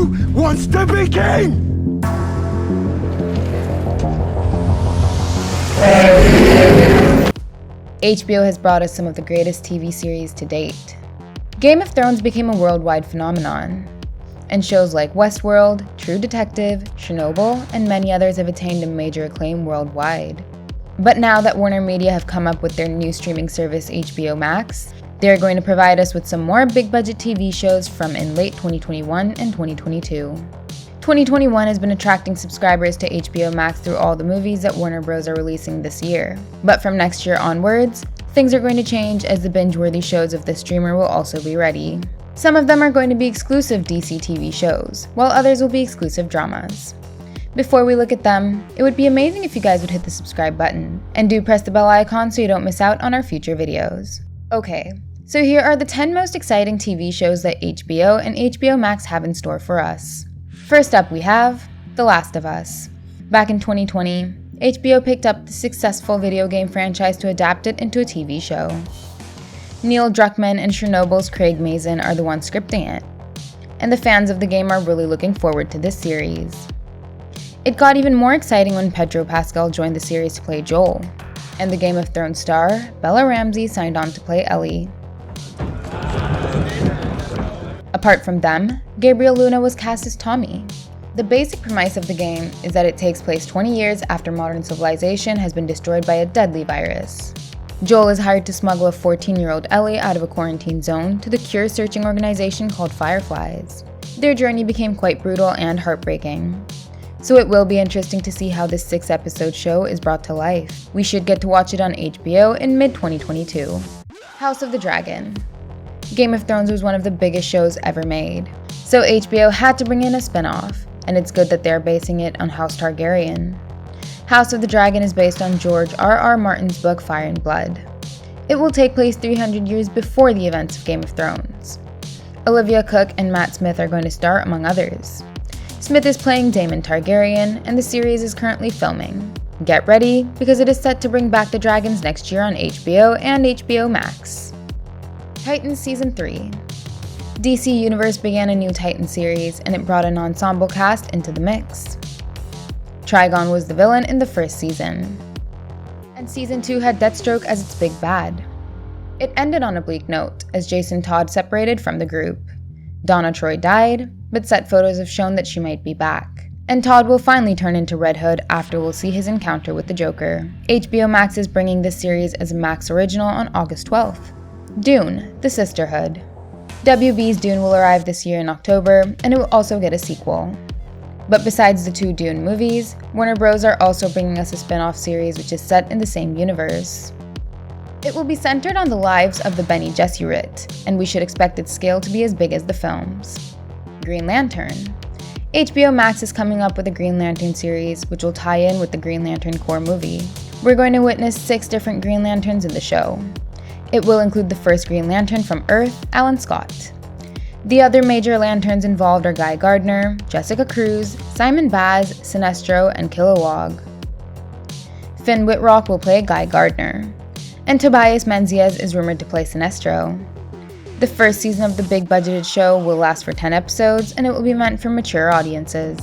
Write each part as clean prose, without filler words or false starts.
Who wants to begin? HBO has brought us some of the greatest TV series to date. Game of Thrones became a worldwide phenomenon, and shows like Westworld, True Detective, Chernobyl, and many others have attained a major acclaim worldwide. But now that Warner Media have come up with their new streaming service HBO Max, they are going to provide us with some more big-budget TV shows from in late 2021 and 2022. 2021 has been attracting subscribers to HBO Max through all the movies that Warner Bros. Are releasing this year. But from next year onwards, things are going to change as the binge-worthy shows of the streamer will also be ready. Some of them are going to be exclusive DC TV shows, while others will be exclusive dramas. Before we look at them, it would be amazing if you guys would hit the subscribe button, and do press the bell icon so you don't miss out on our future videos. Okay, so here are the 10 most exciting TV shows that HBO and HBO Max have in store for us. First up we have The Last of Us. Back in 2020, HBO picked up the successful video game franchise to adapt it into a TV show. Neil Druckmann and Chernobyl's Craig Mazin are the ones scripting it, and the fans of the game are really looking forward to this series. It got even more exciting when Pedro Pascal joined the series to play Joel, and the Game of Thrones star, Bella Ramsey, signed on to play Ellie. Apart from them, Gabriel Luna was cast as Tommy. The basic premise of the game is that it takes place 20 years after modern civilization has been destroyed by a deadly virus. Joel is hired to smuggle a 14-year-old Ellie out of a quarantine zone to the cure-searching organization called Fireflies. Their journey became quite brutal and heartbreaking. So it will be interesting to see how this 6-episode show is brought to life. We should get to watch it on HBO in mid-2022. House of the Dragon. Game of Thrones was one of the biggest shows ever made, so HBO had to bring in a spin-off, and it's good that they're basing it on House Targaryen. House of the Dragon is based on George R.R. Martin's book Fire and Blood. It will take place 300 years before the events of Game of Thrones. Olivia Cooke and Matt Smith are going to star, among others. Smith is playing Daemon Targaryen, and the series is currently filming. Get ready, because it is set to bring back the dragons next year on HBO and HBO Max. Titans Season 3. DC Universe began a new Titan series, and it brought an ensemble cast into the mix. Trigon was the villain in the first season, and Season 2 had Deathstroke as its big bad. It ended on a bleak note, as Jason Todd separated from the group. Donna Troy died, but set photos have shown that she might be back. And Todd will finally turn into Red Hood after we'll see his encounter with the Joker. HBO Max is bringing this series as a Max original on August 12th. Dune: The Sisterhood. WB's Dune will arrive this year in October, and it will also get a sequel. But besides the 2 Dune movies, Warner Bros. Are also bringing us a spin-off series which is set in the same universe. It will be centered on the lives of the Bene Gesserit, and we should expect its scale to be as big as the films. Green Lantern. HBO Max is coming up with a Green Lantern series which will tie in with the Green Lantern core movie. We're going to witness 6 different Green Lanterns in the show. It will include the first Green Lantern from Earth, Alan Scott. The other major Lanterns involved are Guy Gardner, Jessica Cruz, Simon Baz, Sinestro, and Kilowog. Finn Wittrock will play Guy Gardner, and Tobias Menzies is rumored to play Sinestro. The first season of the big-budgeted show will last for 10 episodes, and it will be meant for mature audiences.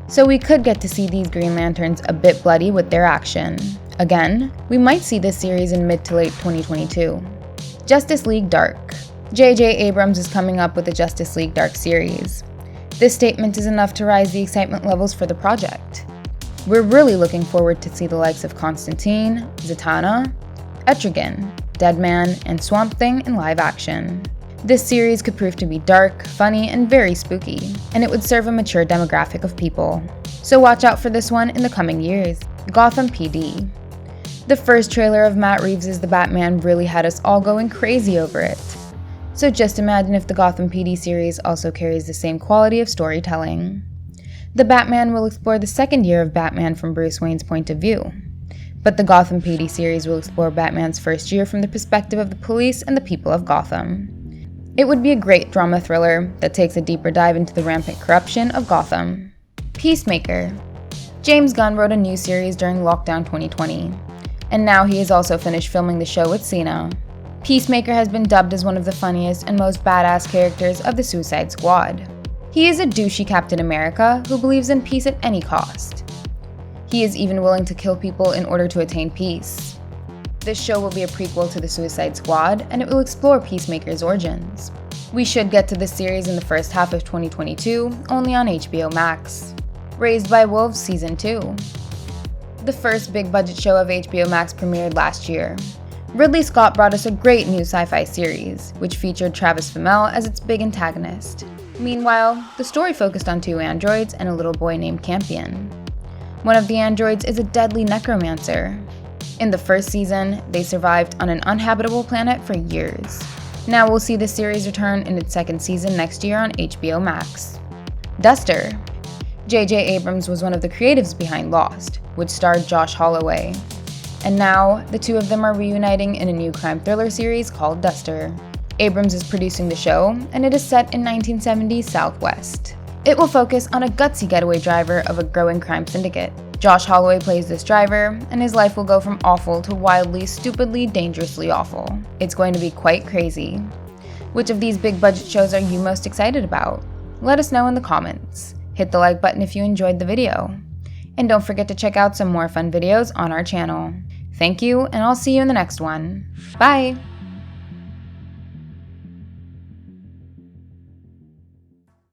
So we could get to see these Green Lanterns a bit bloody with their action. Again, we might see this series in mid to late 2022. Justice League Dark. J.J. Abrams is coming up with a Justice League Dark series. This statement is enough to rise the excitement levels for the project. We're really looking forward to see the likes of Constantine, Zatanna, Etrigan, Deadman, and Swamp Thing in live action. This series could prove to be dark, funny, and very spooky, and it would serve a mature demographic of people. So watch out for this one in the coming years. Gotham PD. The first trailer of Matt Reeves' The Batman really had us all going crazy over it. So just imagine if the Gotham PD series also carries the same quality of storytelling. The Batman will explore the second year of Batman from Bruce Wayne's point of view, but the Gotham PD series will explore Batman's first year from the perspective of the police and the people of Gotham. It would be a great drama thriller that takes a deeper dive into the rampant corruption of Gotham. Peacemaker. James Gunn wrote a new series during lockdown 2020, and now he has also finished filming the show with Cena. Peacemaker has been dubbed as one of the funniest and most badass characters of the Suicide Squad. He is a douchey Captain America who believes in peace at any cost. He is even willing to kill people in order to attain peace. This show will be a prequel to the Suicide Squad, and it will explore Peacemaker's origins. We should get to this series in the first half of 2022, only on HBO Max. Raised by Wolves Season 2. The first big budget show of HBO Max premiered last year. Ridley Scott brought us a great new sci-fi series, which featured Travis Fimmel as its big antagonist. Meanwhile, the story focused on 2 androids and a little boy named Campion. One of the androids is a deadly necromancer. In the first season, they survived on an uninhabitable planet for years. Now we'll see the series return in its second season next year on HBO Max. Duster. J.J. Abrams was one of the creatives behind Lost, which starred Josh Holloway. And now, the two of them are reuniting in a new crime thriller series called Duster. Abrams is producing the show, and it is set in 1970s Southwest. It will focus on a gutsy getaway driver of a growing crime syndicate. Josh Holloway plays this driver, and his life will go from awful to wildly, stupidly, dangerously awful. It's going to be quite crazy. Which of these big budget shows are you most excited about? Let us know in the comments. Hit the like button if you enjoyed the video. And don't forget to check out some more fun videos on our channel. Thank you, and I'll see you in the next one. Bye!